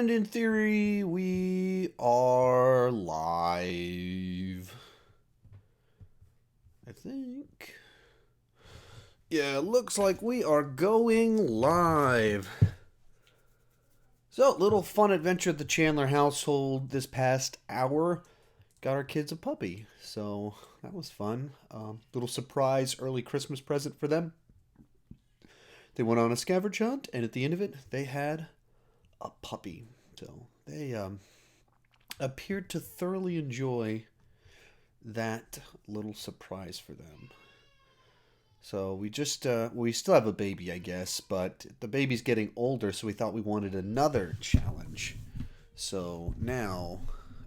And in theory, we are live. I think. Yeah, looks like we are going live. So, little fun adventure at the Chandler household this past hour. Got our kids a puppy. So, that was fun. Little surprise early Christmas present for them. They went on a scavenger hunt, and at the end of it, they had a puppy. So, they appeared to thoroughly enjoy that little surprise for them. So we still have a baby, I guess, but the baby's getting older, so we thought we wanted another challenge. So now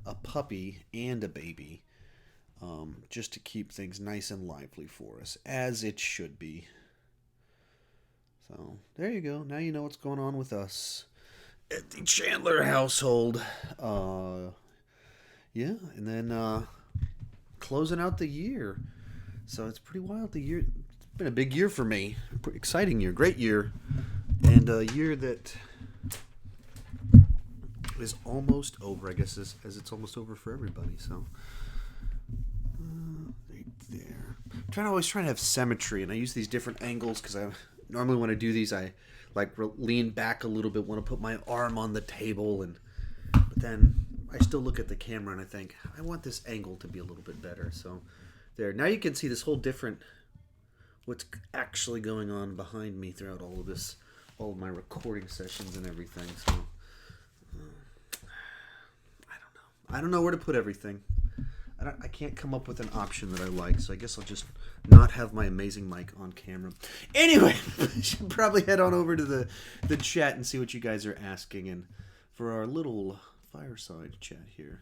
a puppy and a baby, just to keep things nice and lively for us, as it should be. So there you go. Now you know what's going on with us at the Chandler household. Yeah, and then closing out the year. So it's pretty wild. It's been a big year for me. Pretty exciting year, great year, and a year that is almost over. I guess as it's almost over for everybody. So right there. I'm always trying to have symmetry, and I use these different angles because I normally when I do these I like lean back a little bit, want to put my arm on the table, but then I still look at the camera and I think I want this angle to be a little bit better. So there. Now you can see this whole different what's actually going on behind me throughout all of my recording sessions and everything. So I don't know where to put everything. I can't come up with an option that I like, so I guess I'll just not have my amazing mic on camera. Anyway, I should probably head on over to the chat and see what you guys are asking, and for our little fireside chat here.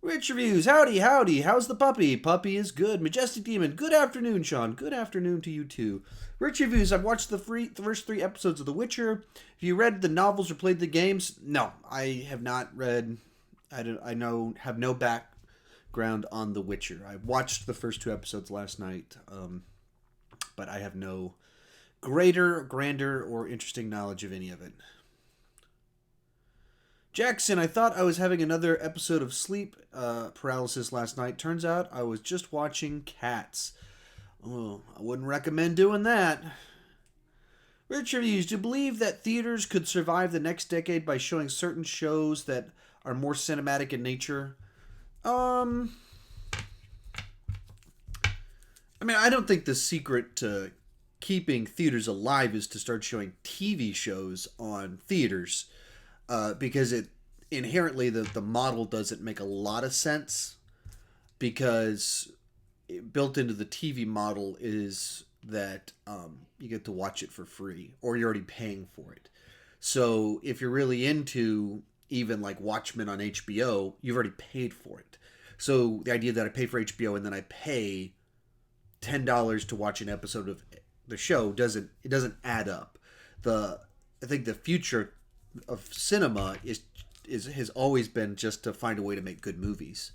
Rich Reviews, howdy, how's the puppy? Puppy is good. Majestic Demon, good afternoon, Sean. Good afternoon to you too. Rich Reviews, I've watched the first 3 episodes of The Witcher. Have you read the novels or played the games? No, I have not read. Have no background on The Witcher. I watched the first 2 episodes last night, but I have no grander, or interesting knowledge of any of it. Jackson, I thought I was having another episode of sleep paralysis last night. Turns out I was just watching Cats. Oh, I wouldn't recommend doing that. Rich Reviews, do you believe that theaters could survive the next decade by showing certain shows that are more cinematic in nature? I mean, I don't think the secret to keeping theaters alive is to start showing TV shows on theaters. Because it inherently the model doesn't make a lot of sense, because built into the TV model is that you get to watch it for free, or you're already paying for it. So if you're really into even like Watchmen on HBO, you've already paid for it. So the idea that I pay for HBO and then I pay $10 to watch an episode of the show doesn't add up. I think the future of cinema has always been just to find a way to make good movies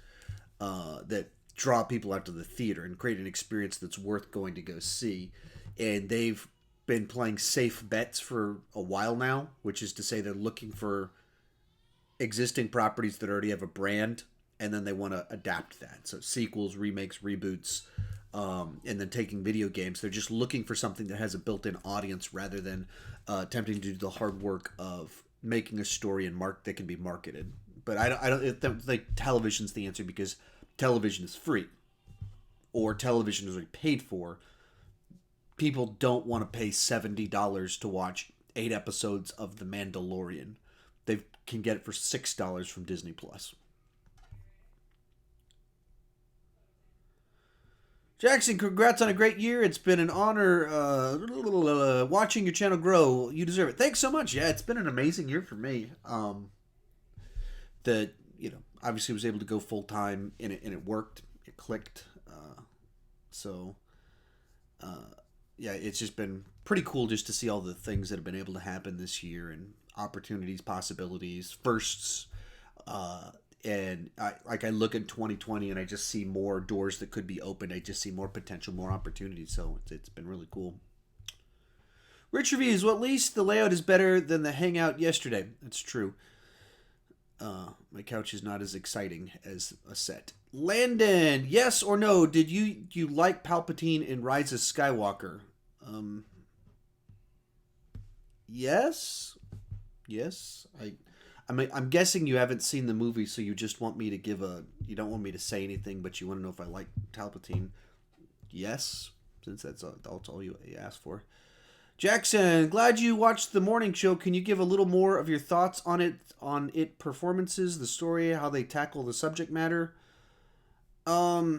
that draw people out to the theater and create an experience that's worth going to go see. And they've been playing safe bets for a while now, which is to say they're looking for existing properties that already have a brand, and then they want to adapt that. So sequels, remakes, reboots, and then taking video games. They're just looking for something that has a built-in audience rather than attempting to do the hard work of making a story and that can be marketed. But I don't think television's the answer, because television is free, or television is already paid for. People don't want to pay $70 to watch 8 episodes of The Mandalorian. They can get it for $6 from Disney Plus. Jackson, congrats on a great year. It's been an honor watching your channel grow. You deserve it. Thanks so much. Yeah, it's been an amazing year for me. That, obviously was able to go full time, and it worked. It clicked. Yeah, it's just been pretty cool just to see all the things that have been able to happen this year, and opportunities, possibilities, firsts. And I look at 2020 and I just see more doors that could be opened. I just see more potential, more opportunities. So it's been really cool. Rich reviews. Well, at least the layout is better than the Hangout yesterday. That's true. My couch is not as exciting as a set. Landon, yes or no? Did you like Palpatine in Rise of Skywalker? Yes, yes. I'm guessing you haven't seen the movie, so you just want me to you don't want me to say anything, but you want to know if I like Palpatine. Yes, since that's all you asked for. Jackson, glad you watched the morning show. Can you give a little more of your thoughts on it performances, the story, how they tackle the subject matter? Yeah,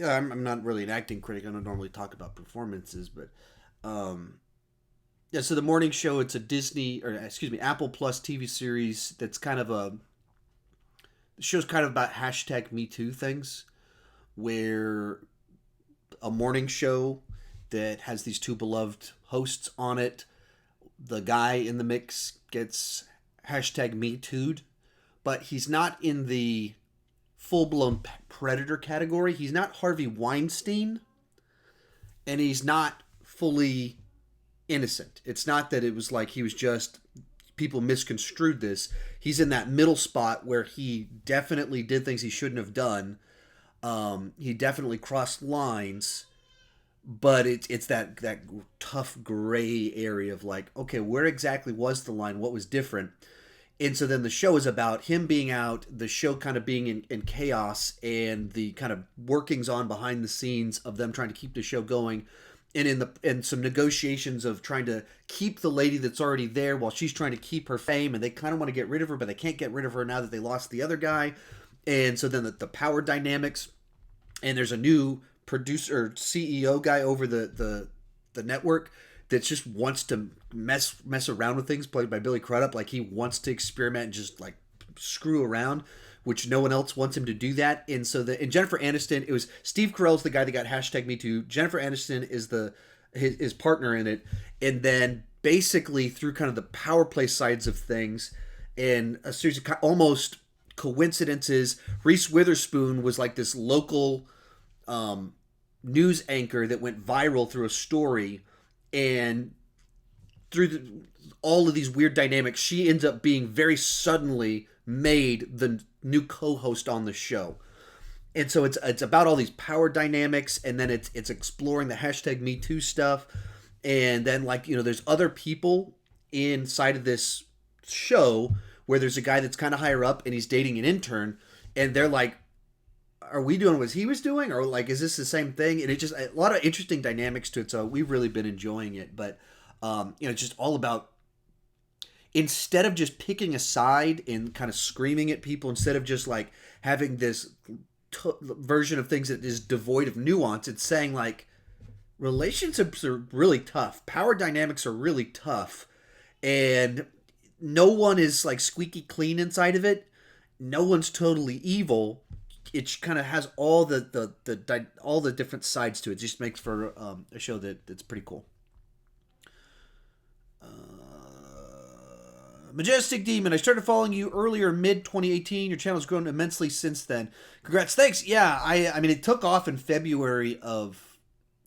I'm not really an acting critic. I don't normally talk about performances, but yeah. So the morning show, it's a Apple Plus TV series that's the show's kind of about hashtag Me Too things, where a morning show that has these two beloved hosts on it. The guy in the mix gets hashtag Me Too'd, but he's not in the full-blown predator category. He's not Harvey Weinstein, and he's not fully innocent. It's not that it was like he was just, people misconstrued this. He's in that middle spot where he definitely did things he shouldn't have done. He definitely crossed lines, but it's that tough gray area of like, okay, where exactly was the line? What was different? And so then the show is about him being out, the show kind of being in chaos, and the kind of workings on behind the scenes of them trying to keep the show going, and some negotiations of trying to keep the lady that's already there while she's trying to keep her fame, and they kind of want to get rid of her, but they can't get rid of her now that they lost the other guy. And so then the power dynamics, and there's a new producer CEO guy over the network that just wants to mess around with things, played by Billy Crudup. Like, he wants to experiment and just like screw around, which no one else wants him to do that. And so and Jennifer Aniston, it was Steve Carell's the guy that got hashtag Me Too. Jennifer Aniston is his partner in it. And then basically through kind of the power play sides of things and a series of almost coincidences, Reese Witherspoon was like this local news anchor that went viral through a story, and through all of these weird dynamics, she ends up being very suddenly made the new co-host on the show. And so it's about all these power dynamics, and then it's exploring the hashtag Me Too stuff, and then there's other people inside of this show where there's a guy that's kind of higher up and he's dating an intern, and they're like, are we doing what he was doing, or like, is this the same thing? And it's just a lot of interesting dynamics to it. So we've really been enjoying it. But it's just all about, instead of just picking a side and kind of screaming at people, instead of just like having this version of things that is devoid of nuance, it's saying like, relationships are really tough, power dynamics are really tough, and no one is like squeaky clean inside of it. No one's totally evil. It kind of has all the different sides to it. It just makes for a show that's pretty cool. Majestic Demon, I started following you earlier, mid 2018. Your channel's grown immensely since then. Congrats. Thanks. Yeah, I mean, it took off in February of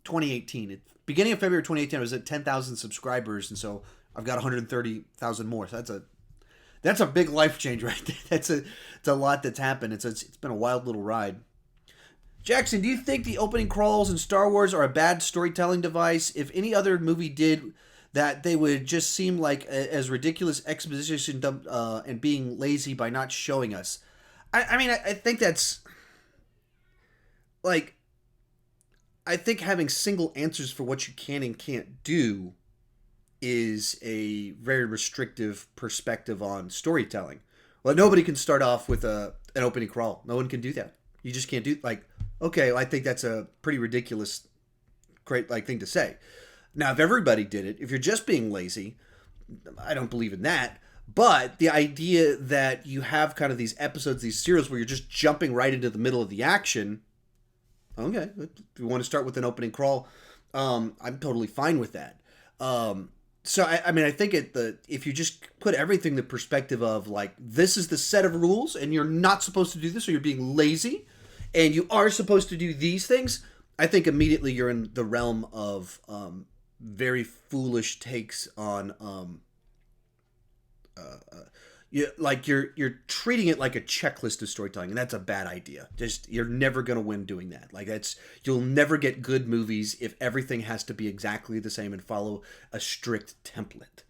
2018. Beginning of February 2018, I was at 10,000 subscribers, and so I've got 130,000 more. So that's a big life change right there. It's a lot that's happened. It's been a wild little ride. Jackson, do you think the opening crawls in Star Wars are a bad storytelling device? If any other movie did that, they would just seem like as ridiculous exposition dump, and being lazy by not showing us. I mean, I think that's like, I think having single answers for what you can and can't do is a very restrictive perspective on storytelling. Well, nobody can start off with an opening crawl. No one can do that. You just can't do, like, okay, I think that's a pretty ridiculous, great thing to say. Now, if everybody did it, if you're just being lazy, I don't believe in that. But the idea that you have kind of these episodes, these serials where you're just jumping right into the middle of the action, okay, if you want to start with an opening crawl, I'm totally fine with that. So, I mean, I think if you just put everything in the perspective of, like, this is the set of rules, and you're not supposed to do this, or you're being lazy, and you are supposed to do these things, I think immediately you're in the realm of very foolish takes on you're treating it like a checklist of storytelling, and that's a bad idea. Just you're never gonna win doing that. Like that's you'll never get good movies if everything has to be exactly the same and follow a strict template.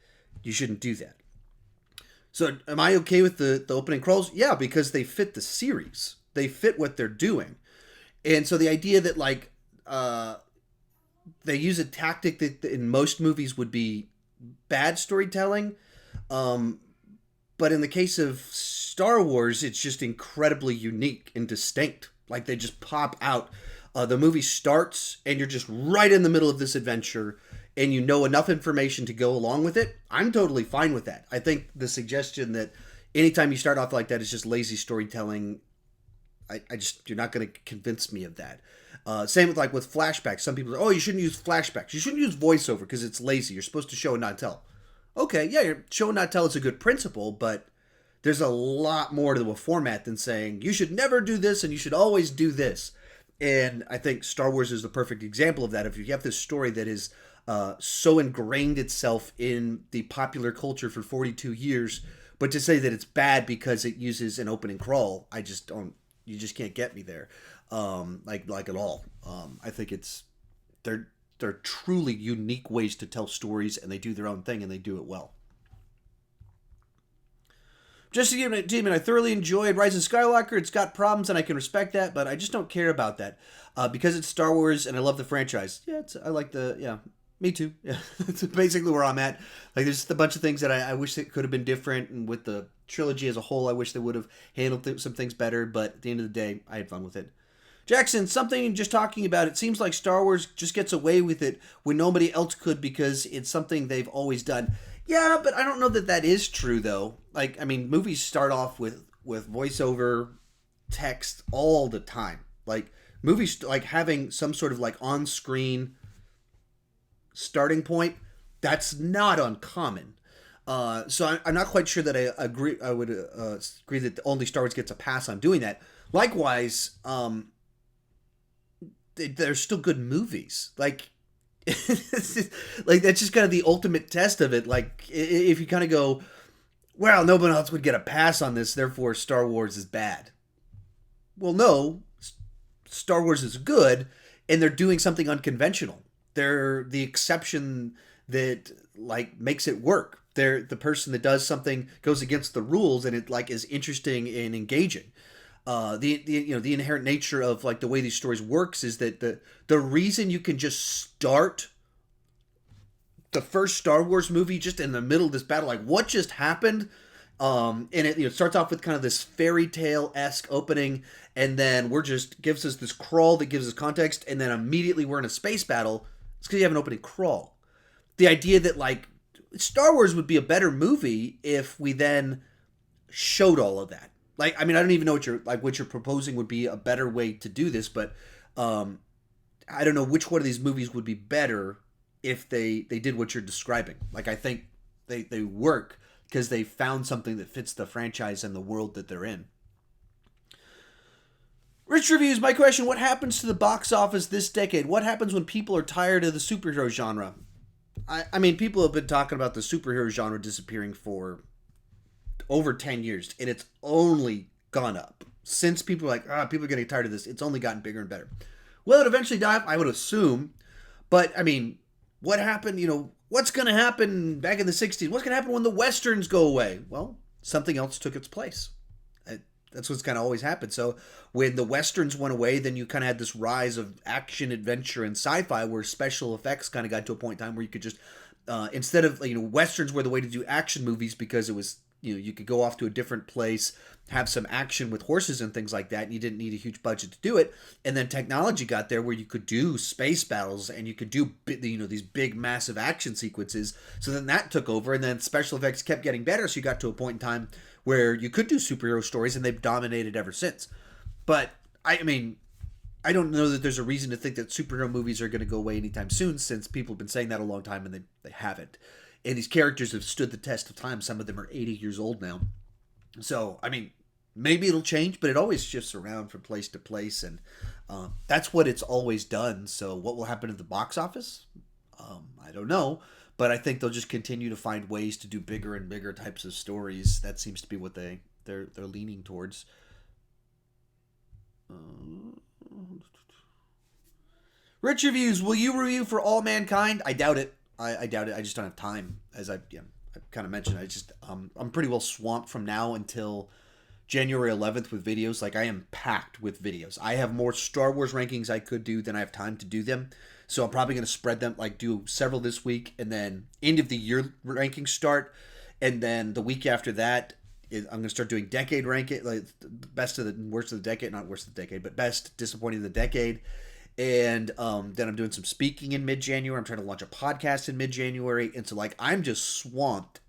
You shouldn't do that. So am I okay with the opening crawls? Yeah, because they fit the series. They fit what they're doing. And so the idea that they use a tactic that in most movies would be bad storytelling, um, but in the case of Star Wars, it's just incredibly unique and distinct. Like they just pop out. The movie starts, and you're just right in the middle of this adventure, and you know enough information to go along with it. I'm totally fine with that. I think the suggestion that anytime you start off like that is just lazy storytelling. I just you're not going to convince me of that. Same with with flashbacks. Some people are, oh, you shouldn't use flashbacks. You shouldn't use voiceover because it's lazy. You're supposed to show and not tell. Okay, yeah, show and not tell is a good principle, but there's a lot more to a format than saying you should never do this and you should always do this. And I think Star Wars is the perfect example of that. If you have this story that is so ingrained itself in the popular culture for 42 years, but to say that it's bad because it uses an opening crawl, I just don't. You just can't get me there, like at all. I think they're truly unique ways to tell stories, and they do their own thing, and they do it well. Just to give it a demon, I thoroughly enjoyed Rise of Skywalker. It's got problems, and I can respect that, but I just don't care about that because it's Star Wars, and I love the franchise. Yeah, I like me too. Yeah, that's basically where I'm at. Like, there's just a bunch of things that I wish that could have been different, and with the trilogy as a whole, I wish they would have handled some things better. But at the end of the day, I had fun with it. Jackson, something just talking about it seems like Star Wars just gets away with it when nobody else could because it's something they've always done. Yeah, but I don't know that that is true though. Like, I mean, movies start off with voiceover text all the time. Like movies, like having some sort of like on-screen starting point. That's not uncommon. So I'm not quite sure that I agree. I would agree that only Star Wars gets a pass on doing that. Likewise, they're still good movies. Like, like that's just kind of the ultimate test of it. Like, if you kind of go, well, no one else would get a pass on this, therefore Star Wars is bad. Well, no, Star Wars is good, and they're doing something unconventional. They're the exception that like makes it work. They're the person that does something goes against the rules, and it like is interesting and engaging. The inherent nature of like the way these stories works is that the reason you can just start the first Star Wars movie just in the middle of this battle, like what just happened, and it starts off with kind of this fairy tale esque opening, and then we're just gives us this crawl that gives us context, and then immediately we're in a space battle. It's because you have an opening crawl. The idea that like Star Wars would be a better movie if we then showed all of that. Like, I mean, I don't even know what you're proposing would be a better way to do this, but I don't know which one of these movies would be better if they did what you're describing. Like, I think they work because they found something that fits the franchise and the world that they're in. Rich Reviews, my question, what happens to the box office this decade? What happens when people are tired of the superhero genre? I mean, people have been talking about the superhero genre disappearing for over 10 years, and it's only gone up. Since people are like, people are getting tired of this, it's only gotten bigger and better. Will it eventually die? I would assume. But, I mean, what happened, what's going to happen back in the 60s? What's going to happen when the Westerns go away? Well, something else took its place. That's what's kind of always happened. So when the Westerns went away, then you kind of had this rise of action, adventure, and sci-fi where special effects kind of got to a point in time where you could just, instead of, Westerns were the way to do action movies because it was, you could go off to a different place, have some action with horses and things like that, and you didn't need a huge budget to do it. And then technology got there where you could do space battles and you could do, these big, massive action sequences. So then that took over, and then special effects kept getting better. So you got to a point in time where you could do superhero stories, and they've dominated ever since. But, I mean, I don't know that there's a reason to think that superhero movies are going to go away anytime soon, since people have been saying that a long time, and they haven't. And these characters have stood the test of time. Some of them are 80 years old now. So, I mean, maybe it'll change, but it always shifts around from place to place, and that's what it's always done. So what will happen to the box office? I don't know, but I think they'll just continue to find ways to do bigger and bigger types of stories. That seems to be what they're leaning towards. Rich reviews. Will you review for all mankind? I doubt it. I doubt it. I just don't have time. As I kind of mentioned, I'm pretty well swamped from now until January 11th with videos. Like, I am packed with videos. I have more Star Wars rankings I could do than I have time to do them. So I'm probably going to spread them, like do several this week, and then end of the year rankings start, and then the week after that, I'm going to start doing decade ranking, like best of the worst of the decade, not worst of the decade, but best disappointing of the decade. And then I'm doing some speaking in mid-January. I'm trying to launch a podcast in mid-January, and so like I'm just swamped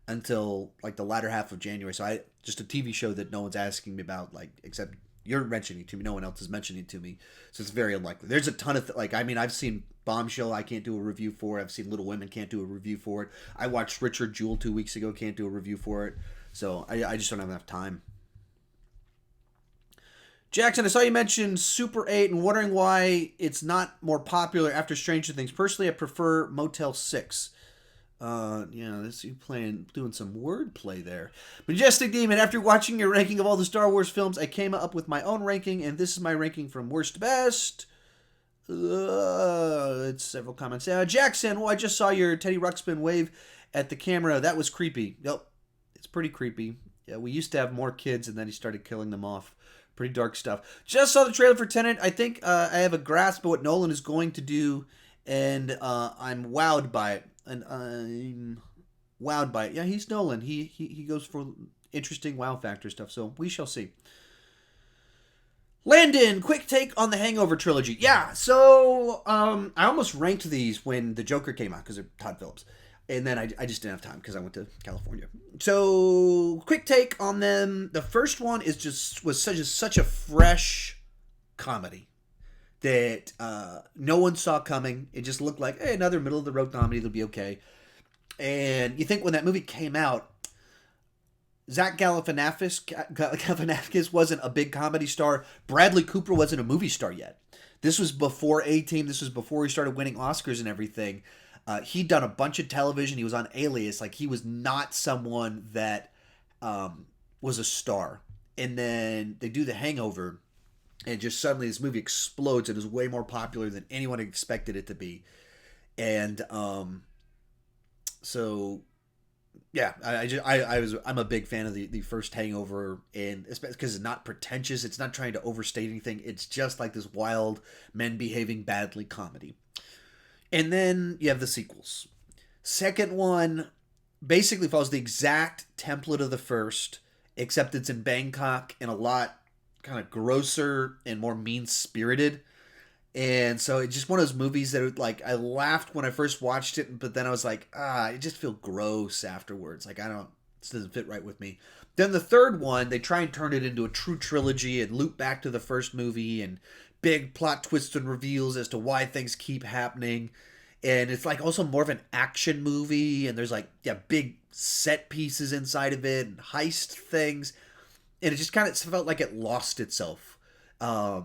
until like the latter half of January. So I just a TV show that no one's asking me about, like except you're mentioning it to me. No one else is mentioning it to me, so it's very unlikely. There's a ton of I've seen Bombshell. I can't do a review for it. I've seen Little Women. Can't do a review for it. I watched Richard Jewell 2 weeks ago. Can't do a review for it. So I just don't have enough time. Jackson, I saw you mention Super 8 and wondering why it's not more popular after Stranger Things. Personally, I prefer Motel 6. This you doing some wordplay there. Majestic Demon, after watching your ranking of all the Star Wars films, I came up with my own ranking, and this is my ranking from worst to best. It's several comments. Jackson, I just saw your Teddy Ruxpin wave at the camera. That was creepy. Yep, it's pretty creepy. Yeah, we used to have more kids, and then he started killing them off. Pretty dark stuff. Just saw the trailer for Tenet. I think I have a grasp of what Nolan is going to do, and I'm wowed by it. Yeah, he's Nolan. He goes for interesting wow factor stuff, so we shall see. Landon, quick take on the Hangover trilogy. Yeah, so I almost ranked these when the Joker came out because they're Todd Phillips. And then I just didn't have time because I went to California. So, quick take on them. The first one was such a fresh comedy that no one saw coming. It just looked like, hey, another middle of the road comedy. It'll be okay. And you think when that movie came out, Zach Galifianakis wasn't a big comedy star. Bradley Cooper wasn't a movie star yet. This was before A-Team. This was before he started winning Oscars and everything. He'd done a bunch of television. He was on Alias. Like, he was not someone that was a star. And then they do The Hangover, and just suddenly this movie explodes and is way more popular than anyone expected it to be. And so, yeah, I'm a big fan of the first Hangover, and especially because it's not pretentious. It's not trying to overstate anything. It's just like this wild men behaving badly comedy. And then you have the sequels. Second one basically follows the exact template of the first, except it's in Bangkok and a lot kind of grosser and more mean-spirited. And so it's just one of those movies that, like, I laughed when I first watched it, but then I was like, it just feels gross afterwards. Like, this doesn't fit right with me. Then the third one, they try and turn it into a true trilogy and loop back to the first movie and big plot twists and reveals as to why things keep happening. And it's like also more of an action movie, and there's like big set pieces inside of it and heist things. And it just kind of felt like it lost itself. Where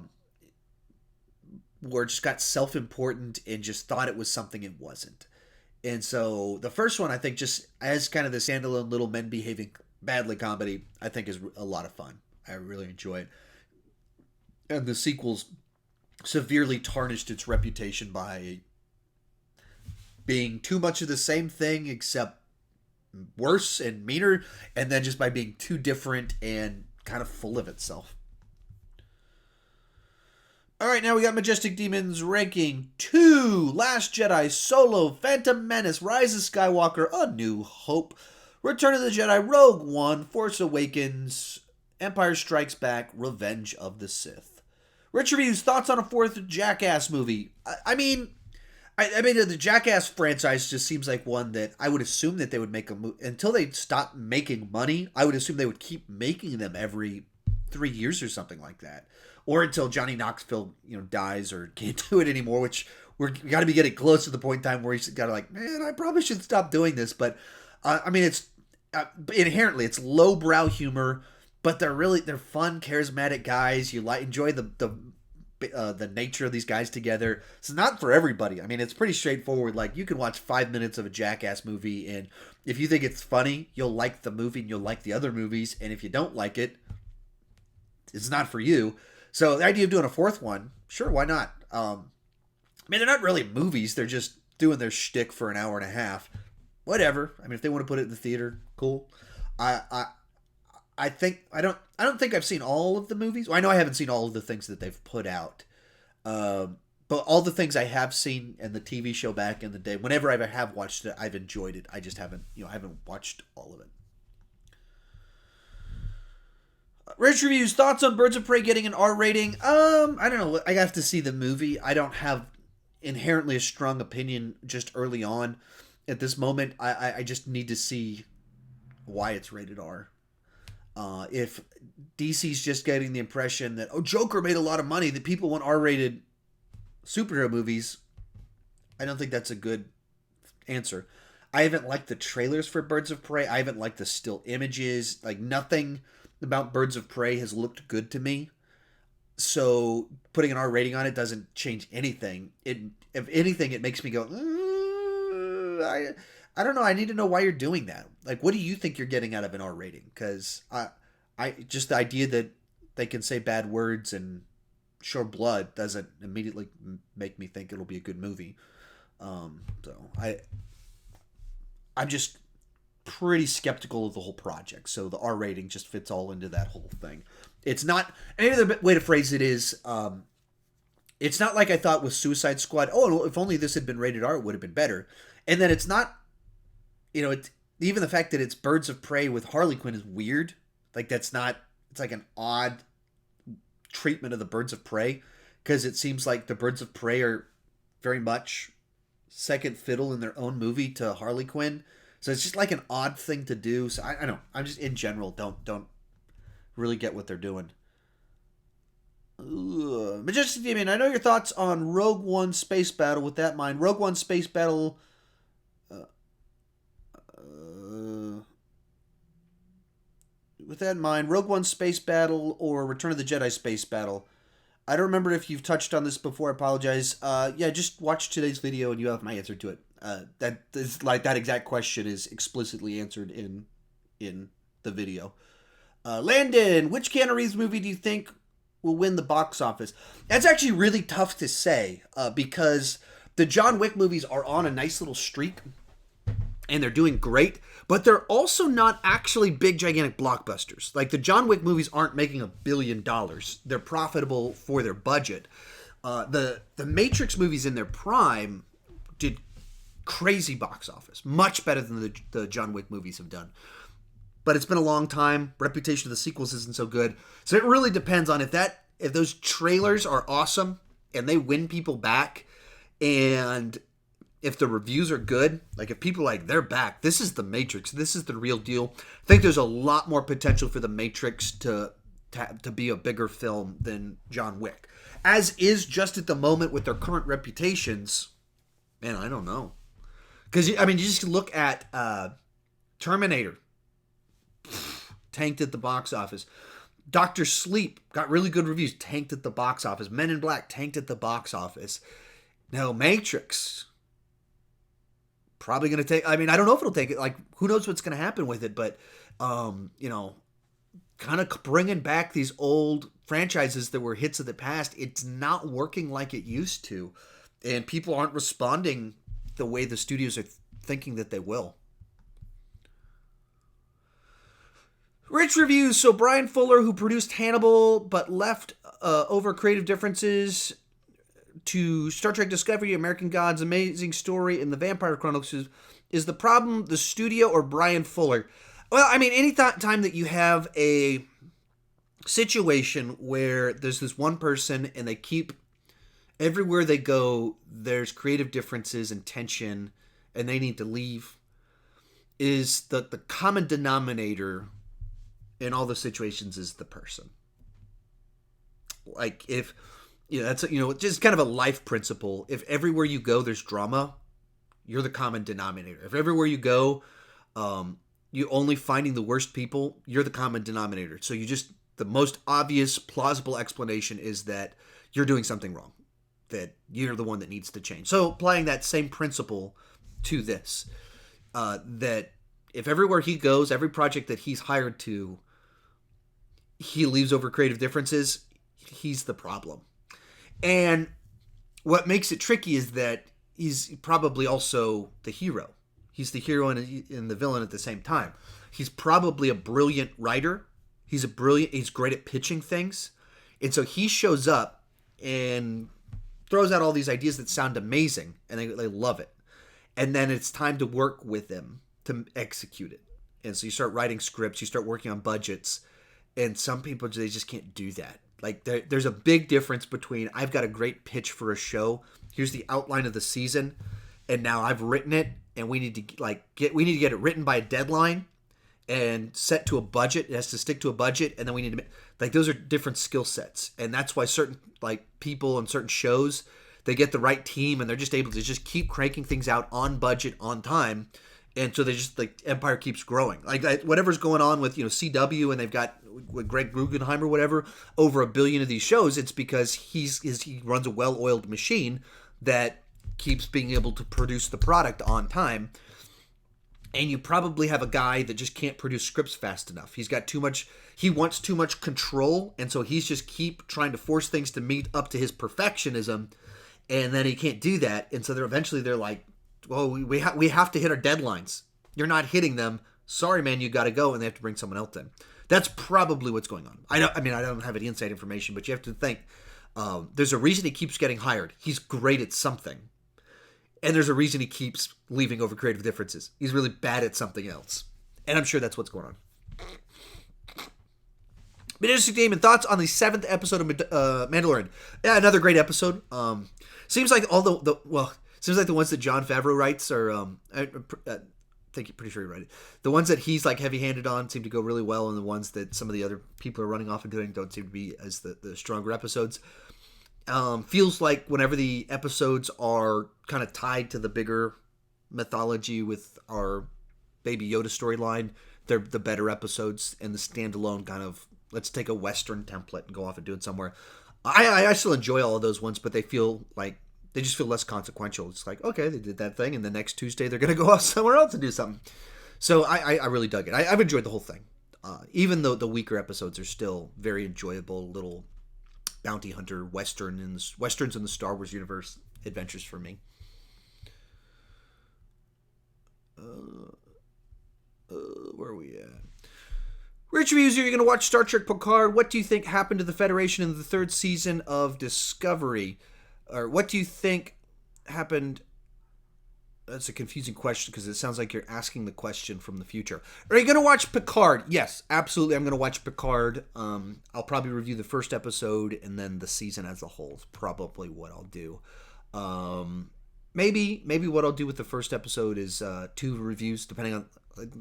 it just got self-important and just thought it was something it wasn't. And so the first one, I think, just as kind of the standalone little men behaving badly comedy, I think is a lot of fun. I really enjoy it. And the sequels severely tarnished its reputation by being too much of the same thing except worse and meaner, and then just by being too different and kind of full of itself. Alright, now we got Majestic Demons ranking 2, Last Jedi, Solo, Phantom Menace, Rise of Skywalker, A New Hope, Return of the Jedi, Rogue One, Force Awakens, Empire Strikes Back, Revenge of the Sith. Rich reviews, thoughts on a fourth Jackass movie. I mean, the Jackass franchise just seems like one that I would assume that they would make a movie until they stop making money. I would assume they would keep making them every 3 years or something like that, or until Johnny Knoxville, dies or can't do it anymore. Which we got to be getting close to the point in time where he's got to man, I probably should stop doing this. But it's inherently it's lowbrow humor. But they're fun, charismatic guys. You enjoy the the nature of these guys together. It's not for everybody. I mean, it's pretty straightforward. Like, you can watch 5 minutes of a Jackass movie, and if you think it's funny, you'll like the movie and you'll like the other movies. And if you don't like it, it's not for you. So the idea of doing a fourth one, sure, why not? I mean, they're not really movies. They're just doing their shtick for an hour and a half. Whatever. I mean, if they want to put it in the theater, cool. I think I don't think I've seen all of the movies. Well, I know I haven't seen all of the things that they've put out. But all the things I have seen and the TV show back in the day, whenever I have watched it, I've enjoyed it. I just haven't, I haven't watched all of it. Rich Reviews, thoughts on Birds of Prey getting an R rating? I don't know. I have to see the movie. I don't have inherently a strong opinion just early on. At this moment, I just need to see why it's rated R. If DC's just getting the impression that, oh, Joker made a lot of money, that people want R-rated superhero movies, I don't think that's a good answer. I haven't liked the trailers for Birds of Prey. I haven't liked the still images. Like, nothing about Birds of Prey has looked good to me. So putting an R rating on it doesn't change anything. If anything, it makes me go, I don't know. I need to know why you're doing that. Like, what do you think you're getting out of an R rating? Because I just the idea that they can say bad words and show blood doesn't immediately make me think it'll be a good movie. So I'm just pretty skeptical of the whole project. So the R rating just fits all into that whole thing. It's not, any other way to phrase it is, it's not like I thought with Suicide Squad, oh, if only this had been rated R, it would have been better. And then it's not, even the fact that it's Birds of Prey with Harley Quinn is weird. Like, that's not, it's like an odd treatment of the Birds of Prey, because it seems like the Birds of Prey are very much second fiddle in their own movie to Harley Quinn. So it's just like an odd thing to do. So I don't know. I'm just, in general, don't really get what they're doing. Majestic Demon, I know your thoughts on Rogue One Space Battle. With that in mind, Rogue One Space Battle. With that in mind, Rogue One Space Battle or Return of the Jedi Space Battle. I don't remember if you've touched on this before. I apologize. Yeah, just watch today's video and you have my answer to it. That is like that exact question is explicitly answered in the video. Landon, which Keanu Reeves movie do you think will win the box office? That's actually really tough to say because the John Wick movies are on a nice little streak and they're doing great, but they're also not actually big, gigantic blockbusters. Like, the John Wick movies aren't making $1 billion. They're profitable for their budget. The Matrix movies in their prime did crazy box office, much better than the John Wick movies have done. But it's been a long time. Reputation of the sequels isn't so good. So it really depends on if those trailers are awesome and they win people back, and if the reviews are good, like if people are like, they're back, this is the Matrix, this is the real deal. I think there's a lot more potential for the Matrix to be a bigger film than John Wick. As is just at the moment with their current reputations, man, I don't know. Because, I mean, you just look at Terminator. Tanked at the box office. Dr. Sleep got really good reviews, tanked at the box office. Men in Black tanked at the box office. Now, Matrix, probably going to take, I mean, I don't know if it'll take it. Like, who knows what's going to happen with it, but, kind of bringing back these old franchises that were hits of the past, it's not working like it used to. And people aren't responding the way the studios are thinking that they will. Rich Reviews. So Brian Fuller, who produced Hannibal but left over creative differences to Star Trek Discovery, American Gods, Amazing Story, and The Vampire Chronicles, is the problem the studio or Brian Fuller? Well, I mean, any time that you have a situation where there's this one person and they keep, everywhere they go, there's creative differences and tension, and they need to leave, is the common denominator in all the situations is the person. Like, if, that's, just kind of a life principle. If everywhere you go, there's drama, you're the common denominator. If everywhere you go, you only finding the worst people, you're the common denominator. So the most obvious, plausible explanation is that you're doing something wrong, that you're the one that needs to change. So applying that same principle to this, that if everywhere he goes, every project that he's hired to, he leaves over creative differences, he's the problem. And what makes it tricky is that he's probably also the hero. He's the hero and the villain at the same time. He's probably a brilliant writer. He's great at pitching things. And so he shows up and throws out all these ideas that sound amazing, and they love it. And then it's time to work with him to execute it. And so you start writing scripts, you start working on budgets, and some people, they just can't do that. Like there's a big difference between, I've got a great pitch for a show, here's the outline of the season, and now I've written it, and we need to get it written by a deadline and set to a budget. It has to stick to a budget, and then we need to those are different skill sets. And that's why certain people and certain shows, they get the right team and they're just able to just keep cranking things out on budget, on time. And so they just, Empire keeps growing. Whatever's going on with, CW, and they've got with Greg Guggenheim or whatever, over 1 billion of these shows, it's because he runs a well-oiled machine that keeps being able to produce the product on time. And you probably have a guy that just can't produce scripts fast enough. He wants too much control, and so he's just keep trying to force things to meet up to his perfectionism, and then he can't do that. And so they're like, well, we have to hit our deadlines. You're not hitting them. Sorry, man, you got to go, and they have to bring someone else in. That's probably what's going on. I don't have any inside information, but you have to think, there's a reason he keeps getting hired. He's great at something. And there's a reason he keeps leaving over creative differences. He's really bad at something else. And I'm sure that's what's going on. Been interesting, Damon. Thoughts on the 7th episode of Mandalorian? Yeah, another great episode. Seems like seems like the ones that Jon Favreau writes are, I think you're pretty sure you write it. The ones that he's heavy-handed on seem to go really well, and the ones that some of the other people are running off and doing don't seem to be as the stronger episodes. Feels like whenever the episodes are kind of tied to the bigger mythology with our Baby Yoda storyline, they're the better episodes, and the standalone kind of, let's take a Western template and go off and do it somewhere. I still enjoy all of those ones, but they just feel less consequential. It's like, okay, they did that thing, and the next Tuesday they're going to go off somewhere else and do something. So I really dug it. I've enjoyed the whole thing. Even though the weaker episodes are still very enjoyable little bounty hunter westerns in the Star Wars universe adventures for me. Where are we at? Rich Reviews, you're going to watch Star Trek Picard. What do you think happened to the Federation in the 3rd season of Discovery? Or what do you think happened? That's a confusing question because it sounds like you're asking the question from the future. Are you going to watch Picard? Yes, absolutely. I'm going to watch Picard. I'll probably review the first episode, and then the season as a whole is probably what I'll do. Maybe what I'll do with the first episode is 2 reviews, depending on,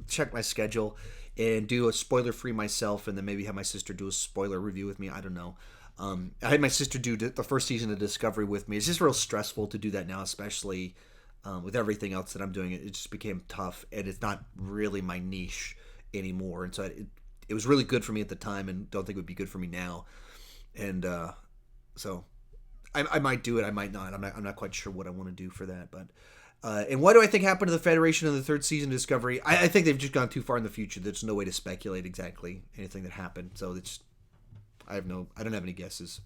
check my schedule, and do a spoiler-free myself, and then maybe have my sister do a spoiler review with me. I don't know. I had my sister do the first season of Discovery with me. It's just real stressful to do that now, especially with everything else that I'm doing. It just became tough, and it's not really my niche anymore. And so it was really good for me at the time, and don't think it would be good for me now. And so I might do it, I might not. I'm not quite sure what I want to do for that. But and what do I think happened to the Federation in the 3rd season of Discovery? I think they've just gone too far in the future. There's no way to speculate exactly anything that happened. So I don't have any guesses.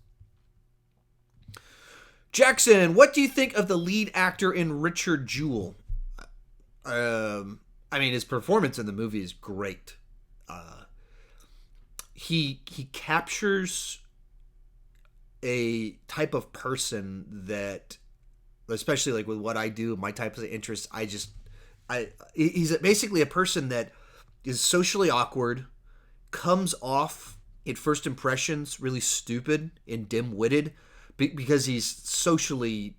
Jackson, what do you think of the lead actor in Richard Jewell? His performance in the movie is great. He captures a type of person that, especially with what I do, my types of interests, he's basically a person that is socially awkward, comes off at first impressions really stupid and dim-witted, because he's socially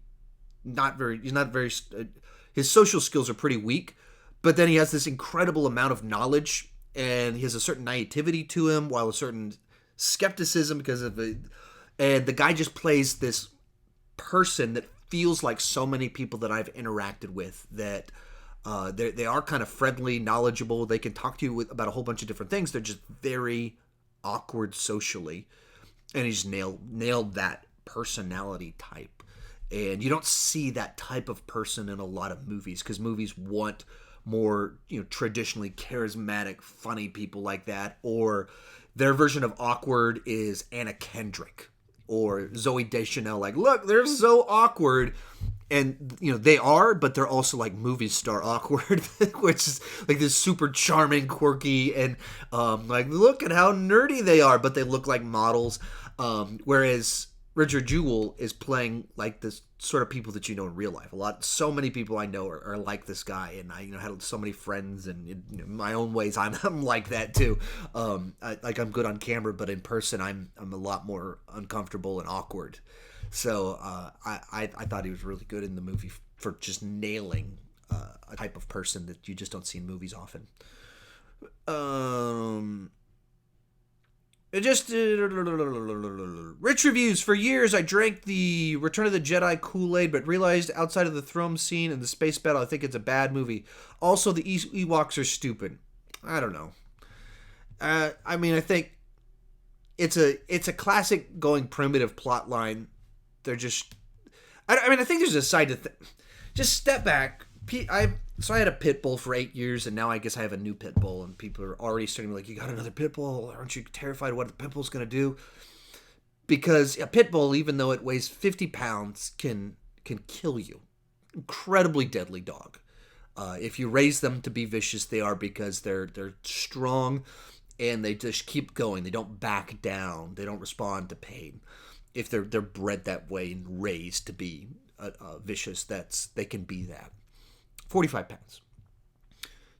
his social skills are pretty weak, but then he has this incredible amount of knowledge, and he has a certain naivety to him, while a certain skepticism and the guy just plays this person that feels like so many people that I've interacted with, that they are kind of friendly, knowledgeable, they can talk to you about a whole bunch of different things, they're just very awkward socially, and he's nailed that personality type. And you don't see that type of person in a lot of movies because movies want more, traditionally charismatic, funny people like that. Or their version of awkward is Anna Kendrick or Zoe Deschanel. Like, look, they're so awkward. And, they are, but they're also like movie star awkward, which is like this super charming, quirky, and like, look at how nerdy they are, but they look like models. Whereas Richard Jewell is playing like this sort of people that you know in real life. So many people I know are like this guy, and I had so many friends, and in my own ways, I'm like that too. I'm good on camera, but in person, I'm a lot more uncomfortable and awkward. So I thought he was really good in the movie for just nailing a type of person that you just don't see in movies often. Rich reviews. For years, I drank the Return of the Jedi Kool-Aid, but realized outside of the throne scene and the space battle, I think it's a bad movie. Also, the Ewoks are stupid. I don't know. I think it's a classic going primitive plot line. They're just... I think there's a side to... Just step back. So I had a pit bull for 8 years, and now I guess I have a new pit bull, and people are already starting to be like, you got another pit bull? Aren't you terrified of what the pit bull's going to do? Because a pit bull, even though it weighs 50 pounds, can kill you. Incredibly deadly dog. If you raise them to be vicious, they are, because they're strong, and they just keep going. They don't back down. They don't respond to pain. If they're bred that way and raised to be vicious, they can be that. 45 pounds.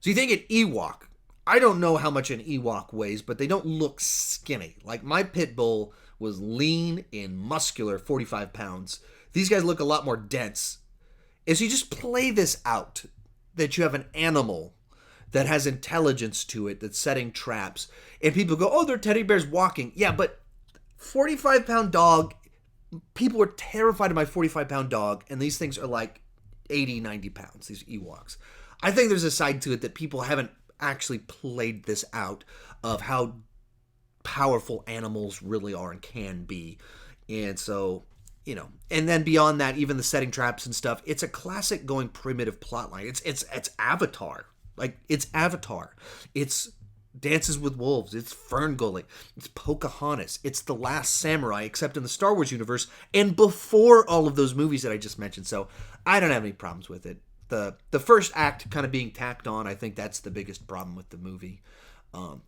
So you think an Ewok, I don't know how much an Ewok weighs, but they don't look skinny. Like my pit bull was lean and muscular, 45 pounds. These guys look a lot more dense. And so you just play this out, that you have an animal that has intelligence to it, that's setting traps. And people go, oh, they're teddy bears walking. Yeah, but 45-pound dog, people are terrified of my 45-pound dog, and these things are like 80, 90 pounds, these Ewoks. I think there's a side to it that people haven't actually played this out of how powerful animals really are and can be. And so, and then beyond that, even the setting traps and stuff, it's a classic going primitive plotline. It's Avatar. Like, it's Avatar. It's Dances with Wolves. It's Ferngully. It's Pocahontas. It's The Last Samurai, except in the Star Wars universe, and before all of those movies that I just mentioned. So I don't have any problems with it. The first act kind of being tacked on, I think that's the biggest problem with the movie.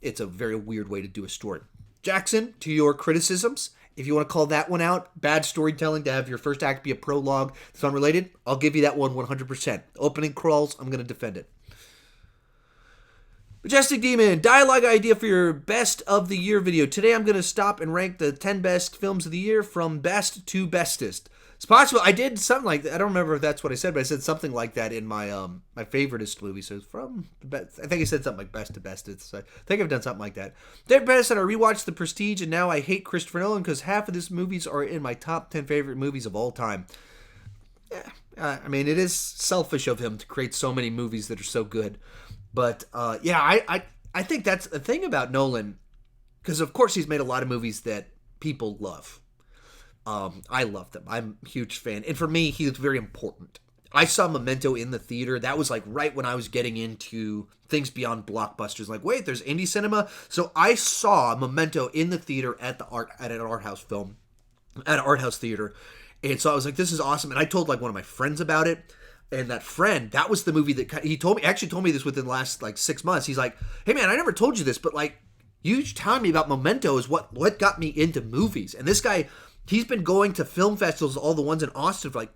It's a very weird way to do a story. Jackson, to your criticisms, if you want to call that one out, bad storytelling to have your first act be a prologue that's unrelated, I'll give you that one 100%. Opening crawls, I'm going to defend it. Majestic Demon, dialogue idea for your best of the year video. Today I'm going to stop and rank the 10 best films of the year from best to bestest. It's possible I did something like that. I don't remember if that's what I said, but I said something like that in my my favoritist movie. So it's from the best. I think I said something like best to bestest. So I think I've done something like that. David Pettis said I rewatched The Prestige, and now I hate Christopher Nolan because half of his movies are in my top 10 favorite movies of all time. Yeah, it is selfish of him to create so many movies that are so good. But, I think that's the thing about Nolan, because, of course, he's made a lot of movies that people love. I love them. I'm a huge fan. And for me, he was very important. I saw Memento in the theater. That was, like, right when I was getting into things beyond blockbusters. Like, wait, there's indie cinema? So I saw Memento in the theater at an art house theater. And so I was like, this is awesome. And I told, like, one of my friends about it. And that friend, that was the movie that he told me this within the last like 6 months. He's like, hey man, I never told you this, but like you telling me about Memento is what got me into movies. And this guy, he's been going to film festivals, all the ones in Austin for like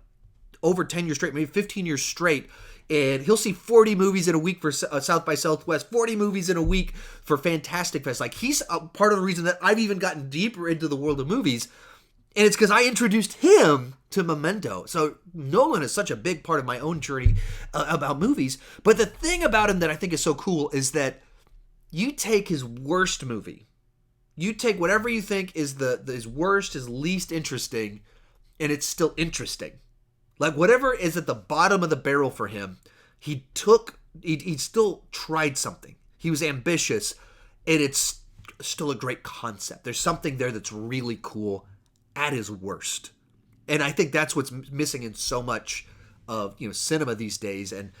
over 10 years straight, maybe 15 years straight. And he'll see 40 movies in a week for South by Southwest, 40 movies in a week for Fantastic Fest. Like he's a part of the reason that I've even gotten deeper into the world of movies. And it's because I introduced him to Memento. So Nolan is such a big part of my own journey about movies. But the thing about him that I think is so cool is that you take his worst movie, you take whatever you think is his worst, his least interesting, and it's still interesting. Like whatever is at the bottom of the barrel for him, he still tried something. He was ambitious, and it's still a great concept. There's something there that's really cool at his worst. And I think that's what's missing in so much of cinema these days. And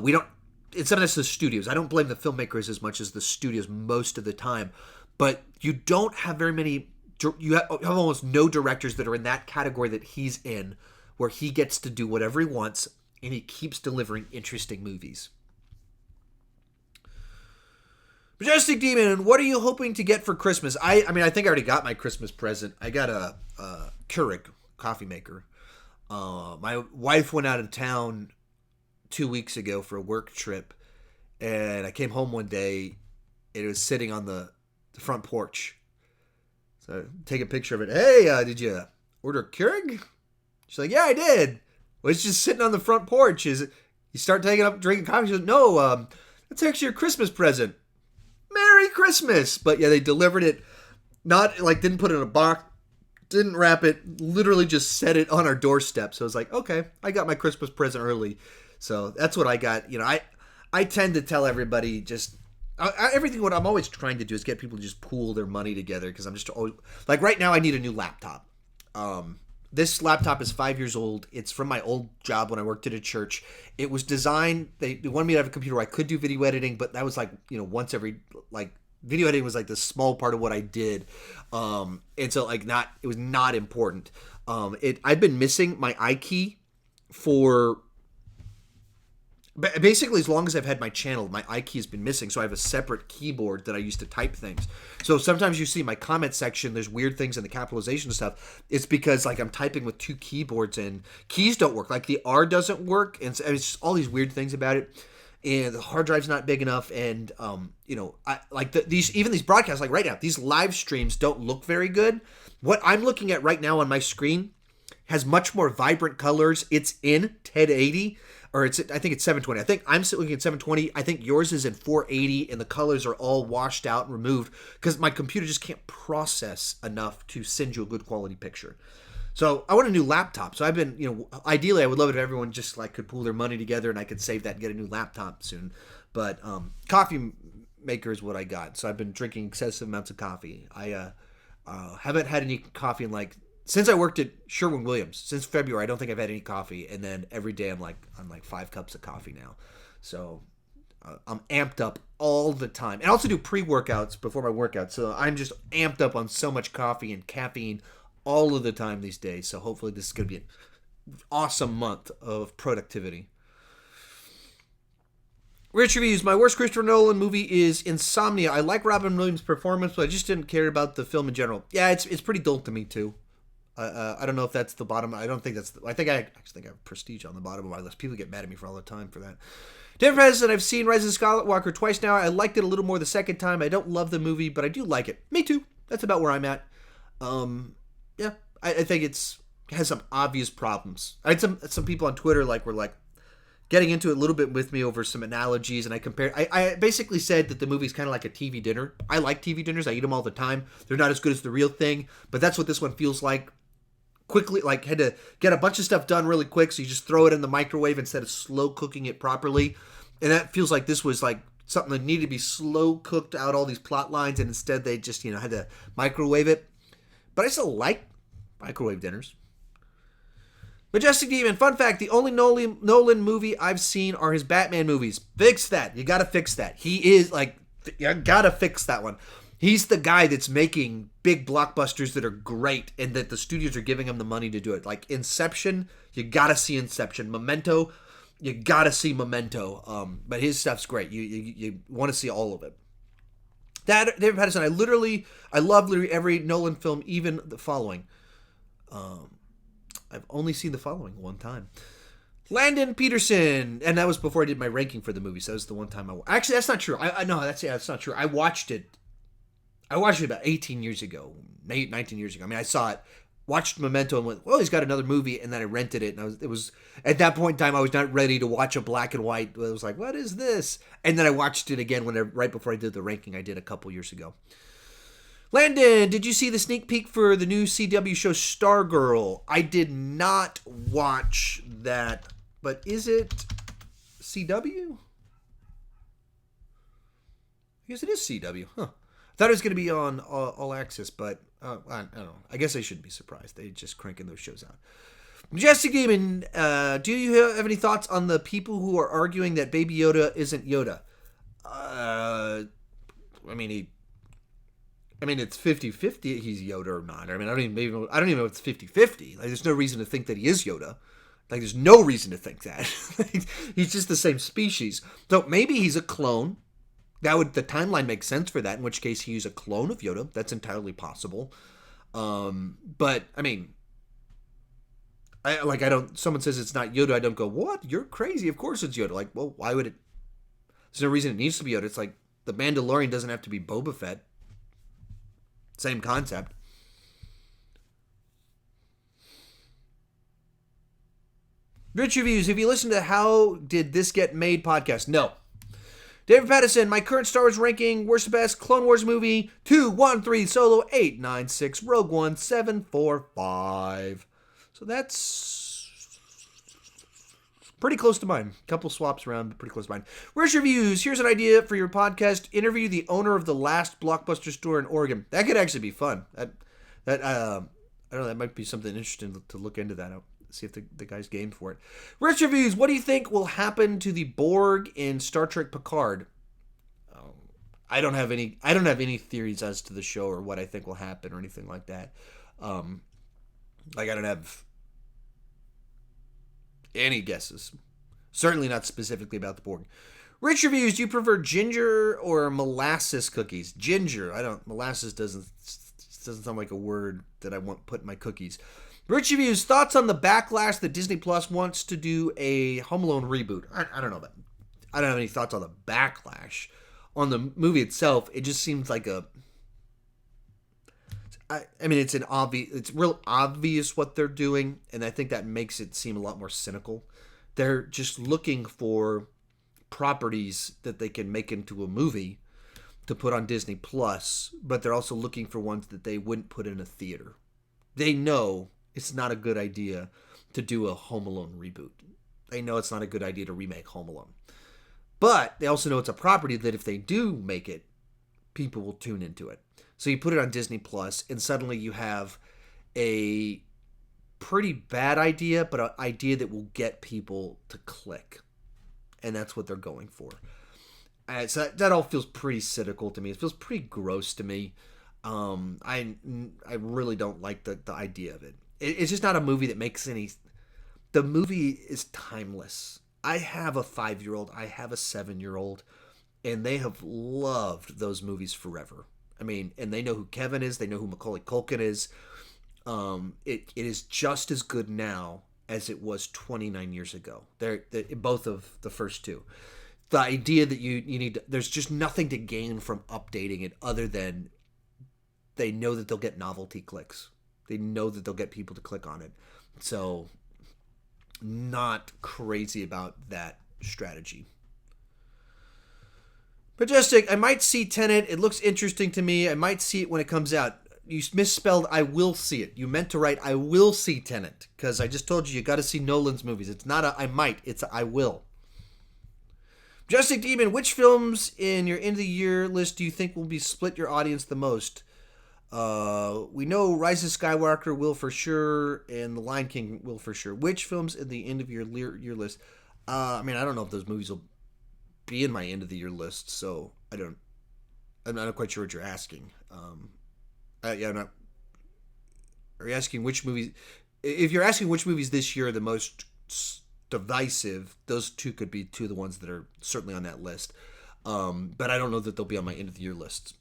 we don't. It's not just the studios. I don't blame the filmmakers as much as the studios most of the time. But you don't have very many. You have almost no directors that are in that category that he's in, where he gets to do whatever he wants and he keeps delivering interesting movies. Majestic Demon, what are you hoping to get for Christmas? I mean, I think I already got my Christmas present. I got a Keurig coffee maker. My wife went out of town 2 weeks ago for a work trip, and I came home one day, and it was sitting on the front porch. So I take a picture of it. Hey, did you order a Keurig? She's like, yeah, I did. Well, it's just sitting on the front porch. You start taking up drinking coffee. She goes, no, that's actually your Christmas present. Merry Christmas. But yeah, they delivered it. Not like didn't put it in a box, didn't wrap it, literally just set it on our doorstep. So I was like, okay, I got my Christmas present early. So that's what I got. I tend to tell everybody everything. What I'm always trying to do is get people to just pool their money together, because I'm just always like, right now I need a new laptop. This laptop is 5 years old. It's from my old job when I worked at a church. It was designed, they wanted me to have a computer where I could do video editing, but that was like, once every, like, video editing was like the small part of what I did. And so it was not important. I've been missing my iKey for basically as long as I've had my channel. My iKey has been missing, so I have a separate keyboard that I use to type things. So sometimes you see my comment section, there's weird things in the capitalization stuff. It's because like I'm typing with two keyboards and keys don't work. Like the R doesn't work, and it's just all these weird things about it. And the hard drive's not big enough, and I like these broadcasts, like right now, these live streams don't look very good. What I'm looking at right now on my screen has much more vibrant colors. It's in 1080. Or I think it's 720. I think I'm looking at 720. I think yours is in 480, and the colors are all washed out and removed because my computer just can't process enough to send you a good quality picture. So I want a new laptop. So I've been, ideally I would love it if everyone just like could pool their money together and I could save that and get a new laptop soon. But coffee maker is what I got. So I've been drinking excessive amounts of coffee. I haven't had any coffee in since I worked at Sherwin-Williams, since February. I don't think I've had any coffee, and then every day I'm like 5 cups of coffee now. So I'm amped up all the time. And I also do pre-workouts before my workout, so I'm just amped up on so much coffee and caffeine all of the time these days. So hopefully this is going to be an awesome month of productivity. Rich reviews. My worst Christopher Nolan movie is Insomnia. I like Robin Williams' performance, but I just didn't care about the film in general. Yeah, it's pretty dull to me too. I don't know if that's the bottom. I don't think that's. I think I actually think I have Prestige on the bottom of my list. People get mad at me for all the time for that. David President, I've seen Rise of Skywalker twice now. I liked it a little more the second time. I don't love the movie, but I do like it. Me too. That's about where I'm at. Yeah, I think it has some obvious problems. I had some people on Twitter were getting into it a little bit with me over some analogies, and I basically said that the movie's kind of like a TV dinner. I like TV dinners. I eat them all the time. They're not as good as the real thing, but that's what this one feels like. Quickly, had to get a bunch of stuff done really quick, so you just throw it in the microwave instead of slow cooking it properly. And that feels like this was something that needed to be slow cooked out, all these plot lines, and instead they just, had to microwave it. But I still like microwave dinners. Majestic Demon, fun fact, the only Nolan movie I've seen are his Batman movies. Fix that. You gotta fix that. He is, you gotta fix that one. He's the guy that's making big blockbusters that are great and that the studios are giving him the money to do it. Like Inception, you gotta see Inception. Memento, you gotta see Memento. But his stuff's great. You want to see all of it. David Patterson, I love literally every Nolan film, even the following. I've only seen the following one time. Landon Peterson, and that was before I did my ranking for the movie. So that was the one time actually, that's not true. That's not true. I watched it about 18 years ago, 19 years ago. I mean, I saw it, watched Memento, and went, well, he's got another movie, and then I rented it, and it was at that point in time, I was not ready to watch a black and white. I was like, what is this? And then I watched it again right before I did the ranking I did a couple years ago. Landon, did you see the sneak peek for the new CW show Stargirl? I did not watch that, but is it CW? I guess it is CW, huh? I Thought it was going to be on All Access, but I don't know. I guess I shouldn't be surprised. They just cranking those shows out. Majestic Demon, do you have any thoughts on the people who are arguing that Baby Yoda isn't Yoda? I mean, it's 50-50 he's Yoda or not. I mean, I don't even know if it's 50-50. Like, there's no reason to think that he is Yoda. Like, there's no reason to think that. He's just the same species. So maybe he's a clone. The timeline makes sense for that, in which case he's a clone of Yoda. That's entirely possible. But, I mean, someone says it's not Yoda, I don't go, what? You're crazy. Of course it's Yoda. Like, well, why would it? There's no reason it needs to be Yoda. It's like the Mandalorian doesn't have to be Boba Fett. Same concept. Rich Reviews, have you listened to How Did This Get Made podcast? No. David Pattison, my current Star Wars ranking, worst to best, Clone Wars movie, 2, 1, 3, Solo, 8, 9, 6, Rogue One, 7, 4, 5. So that's pretty close to mine. Couple swaps around, but pretty close to mine. Where's your views? Here's an idea for your podcast. Interview the owner of the last Blockbuster store in Oregon. That could actually be fun. I don't know, that might be something interesting to look into that out. See if the guy's game for it. Rich Reviews, what do you think will happen to the Borg in Star Trek Picard? I don't have any theories as to the show or what I think will happen or anything like that. I don't have any guesses. Certainly not specifically about the Borg. Rich Reviews, do you prefer ginger or molasses cookies? Ginger. Molasses doesn't sound like a word that I want put in my cookies. Rich Reviews, thoughts on the backlash that Disney Plus wants to do a Home Alone reboot? I don't know about. I don't have any thoughts on the backlash. On the movie itself, it just seems like it's real obvious what they're doing, and I think that makes it seem a lot more cynical. They're just looking for properties that they can make into a movie to put on Disney Plus, but they're also looking for ones that they wouldn't put in a theater. They know it's not a good idea to do a Home Alone reboot. They know it's not a good idea to remake Home Alone. But they also know it's a property that if they do make it, people will tune into it. So you put it on Disney Plus, and suddenly you have a pretty bad idea, but an idea that will get people to click. And that's what they're going for. So that all feels pretty cynical to me. It feels pretty gross to me. I really don't like the idea of it. It's just not a movie that makes any... The movie is timeless. I have a 5-year-old. I have a 7-year-old. And they have loved those movies forever. I mean, and they know who Kevin is. They know who Macaulay Culkin is. It is just as good now as it was 29 years ago. They're both of the first two. The idea that you need to... There's just nothing to gain from updating it other than they know that they'll get novelty clicks. They know that they'll get people to click on it. So, not crazy about that strategy. Majestic, I might see Tenet. It looks interesting to me. I might see it when it comes out. You misspelled I will see it. You meant to write I will see Tenet. Because I just told you got to see Nolan's movies. It's not a I might. It's a I will. Majestic Demon, which films in your end of the year list do you think will be split your audience the most? We know Rise of Skywalker will for sure, and The Lion King will for sure. Which films in the end of your year list? I don't know if those movies will be in my end of the year list, so I'm not quite sure what you're asking. Are you asking which movies? If you're asking which movies this year are the most divisive, those two could be two of the ones that are certainly on that list. But I don't know that they'll be on my end of the year list.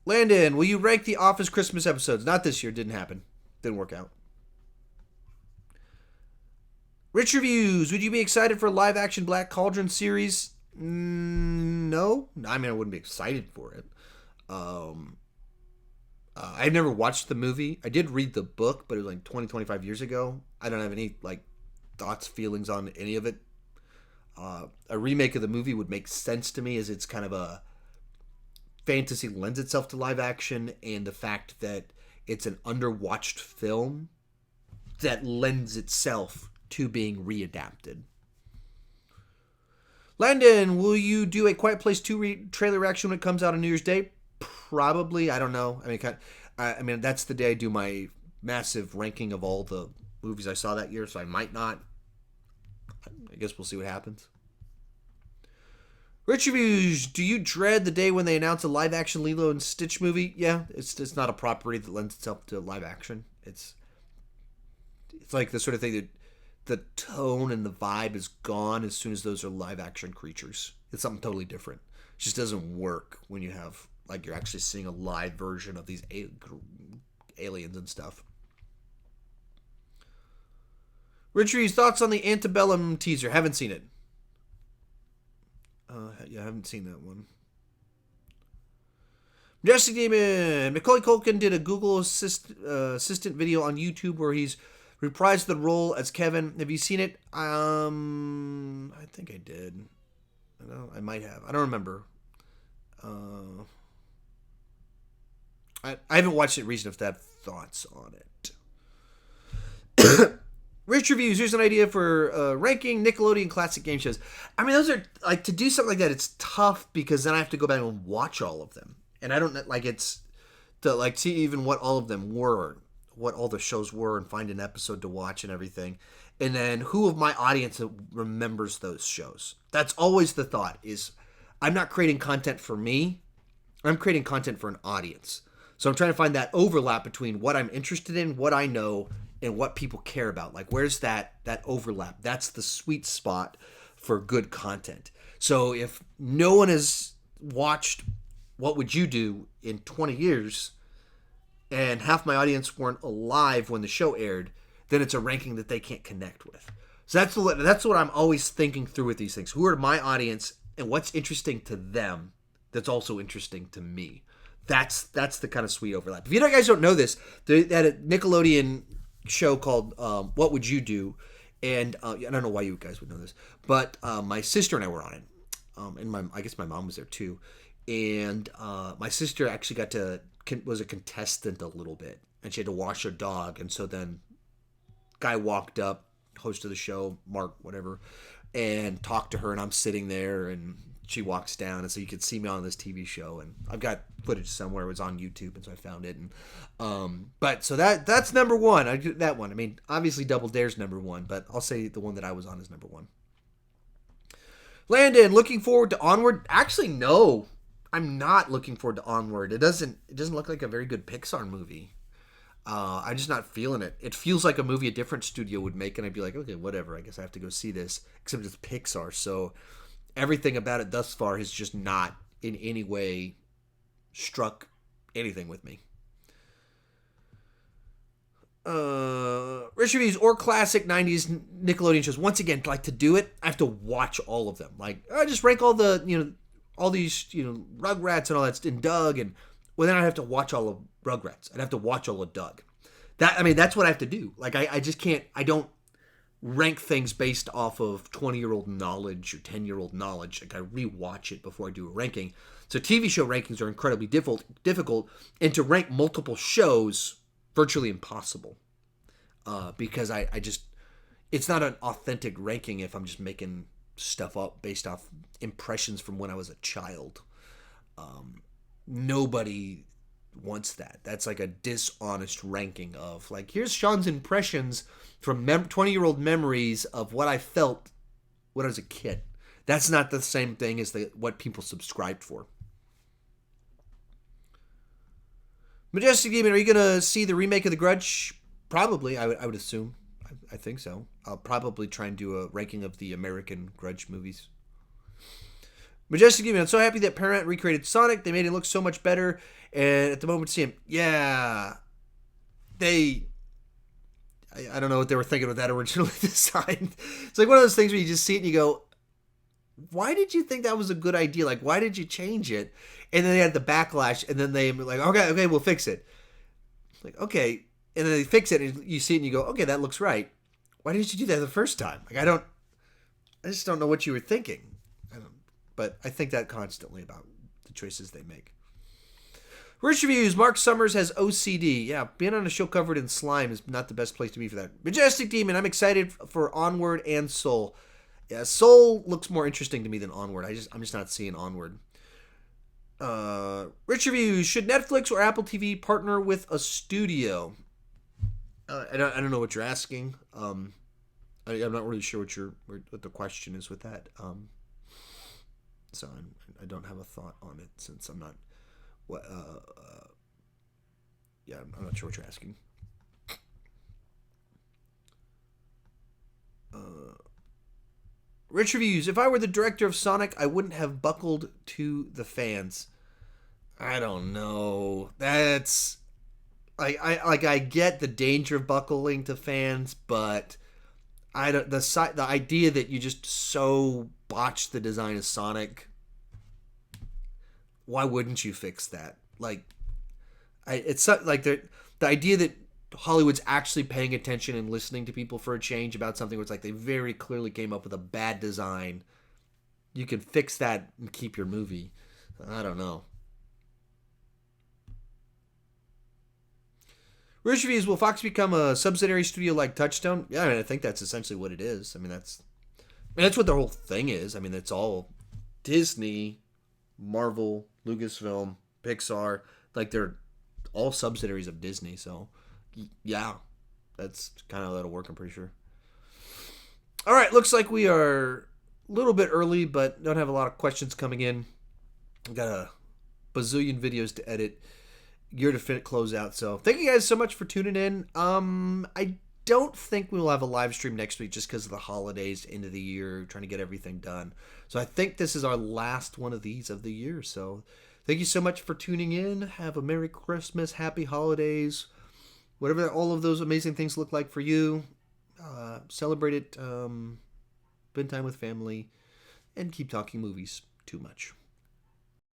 Landon, will you rank the Office Christmas episodes? Not this year. Didn't happen. Didn't work out. Rich Reviews, would you be excited for a live-action Black Cauldron series? No. I wouldn't be excited for it. I never watched the movie. I did read the book, but it was like 25 years ago. I don't have any thoughts, feelings on any of it. A remake of the movie would make sense to me, as it's kind of a fantasy lends itself to live action, and the fact that it's an underwatched film that lends itself to being readapted. Landon, will you do a Quiet Place 2 trailer reaction when it comes out on New Year's Day? Probably. I don't know. I mean, that's the day I do my massive ranking of all the movies I saw that year, so I might not. I guess we'll see what happens. Rich Reviews, do you dread the day when they announce a live-action Lilo and Stitch movie? Yeah, it's not a property that lends itself to live action. It's like the sort of thing that the tone and the vibe is gone as soon as those are live-action creatures. It's something totally different. It just doesn't work when you have, like, you're actually seeing a live version of these aliens and stuff. Rich Reviews, thoughts on the Antebellum teaser? Haven't seen it. Yeah, I haven't seen that one. Majestic Demon. Macaulay Culkin did a Google assistant video on YouTube where he's reprised the role as Kevin. Have you seen it? I think I did. I might have. I don't remember. I haven't watched it recently enough to have thoughts on it. Rich Reviews, here's an idea for ranking Nickelodeon classic game shows. I mean, those are, like, to do something like that, it's tough because then I have to go back and watch all of them. And I don't, like, it's to, like, see even what all of them were, what all the shows were, and find an episode to watch and everything. And then who of my audience remembers those shows. That's always the thought, is I'm not creating content for me. I'm creating content for an audience. So I'm trying to find that overlap between what I'm interested in, what I know, and what people care about. Like, where's that overlap? That's the sweet spot for good content. So if no one has watched What Would You Do in 20 years, and half my audience weren't alive when the show aired, then it's a ranking that they can't connect with. So that's what I'm always thinking through with these things. Who are my audience, and what's interesting to them that's also interesting to me? That's the kind of sweet overlap. If you guys don't know this, they had a Nickelodeon show called What Would You Do? And I don't know why you guys would know this, but my sister and I were on it. And I guess my mom was there too. And my sister actually was a contestant a little bit. And she had to wash her dog. And so then guy walked up, host of the show, Mark, whatever, and talked to her. And I'm sitting there, and she walks down, and so you could see me on this TV show, and I've got footage somewhere. It was on YouTube, and so I found it. And but so that's number one. I do that one. I mean, obviously Double Dare's number one, but I'll say the one that I was on is number one. Landon, looking forward to Onward? Actually, no, I'm not looking forward to Onward. It doesn't look like a very good Pixar movie. I'm just not feeling it. It feels like a movie a different studio would make, and I'd be like, okay, whatever. I guess I have to go see this. Except it's Pixar, so everything about it thus far has just not in any way struck anything with me. Rich Reviews or classic 90s Nickelodeon shows. Once again, like, to do it, I have to watch all of them. Like, I just rank all the, all these, Rugrats and all that, and Doug, and, well, then I'd have to watch all of Rugrats. I'd have to watch all of Doug. That's what I have to do. Like, I just can't, I don't rank things based off of 20-year-old knowledge or 10-year-old knowledge. Like, I rewatch it before I do a ranking. So TV show rankings are incredibly difficult, and to rank multiple shows, virtually impossible. Because I just, it's not an authentic ranking if I'm just making stuff up based off impressions from when I was a child. Nobody wants that. That's like a dishonest ranking of, like, here's Sean's impressions from 20-year-old memories of what I felt when I was a kid. That's not the same thing as what people subscribed for. Majestic Demon, are you going to see the remake of The Grudge? Probably, I would assume. I think so. I'll probably try and do a ranking of the American Grudge movies. Majestic Demon, I'm so happy that Paramount recreated Sonic. They made it look so much better. And at the moment, see him, yeah, I don't know what they were thinking with that original design. It's like one of those things where you just see it and you go, why did you think that was a good idea? Like, why did you change it? And then they had the backlash, and then they were like, okay, we'll fix it. Like, okay. And then they fix it, and you see it, and you go, okay, that looks right. Why didn't you do that the first time? Like, I just don't know what you were thinking. But I think that constantly about the choices they make. Rich Reviews, Mark Summers has OCD. Yeah, being on a show covered in slime is not the best place to be for that. Majestic Demon, I'm excited for Onward and Soul. Yeah, Soul looks more interesting to me than Onward. I'm just not seeing Onward. Rich reviews. Should Netflix or Apple TV partner with a studio? I don't know what you're asking. I'm not really sure what the question is with that. So I don't have a thought on it since I'm not. What? Yeah, I'm not sure what you're asking. Rich reviews. If I were the director of Sonic, I wouldn't have buckled to the fans. I don't know. That's I get the danger of buckling to fans, but I don't the idea that you just so botched the design of Sonic. Why wouldn't you fix that? Like, it's like the idea that Hollywood's actually paying attention and listening to people for a change about something where it's like they very clearly came up with a bad design. You can fix that and keep your movie. I don't know. Rich reviews. Will Fox become a subsidiary studio like Touchstone? Yeah, I think that's essentially what it is. That's what their whole thing is. It's all Disney, Marvel, Lucasfilm, Pixar. Like, they're all subsidiaries of Disney. So, yeah, that's kind of how that'll work, I'm pretty sure. All right, looks like we are a little bit early, but don't have a lot of questions coming in. I've got a bazillion videos to edit. Year to close out. So thank you guys so much for tuning in. I don't think we will have a live stream next week just because of the holidays, end of the year, trying to get everything done. So I think this is our last one of these of the year. So thank you so much for tuning in. Have a Merry Christmas, Happy Holidays, whatever all of those amazing things look like for you. Celebrate it. Spend time with family, and keep talking movies too much.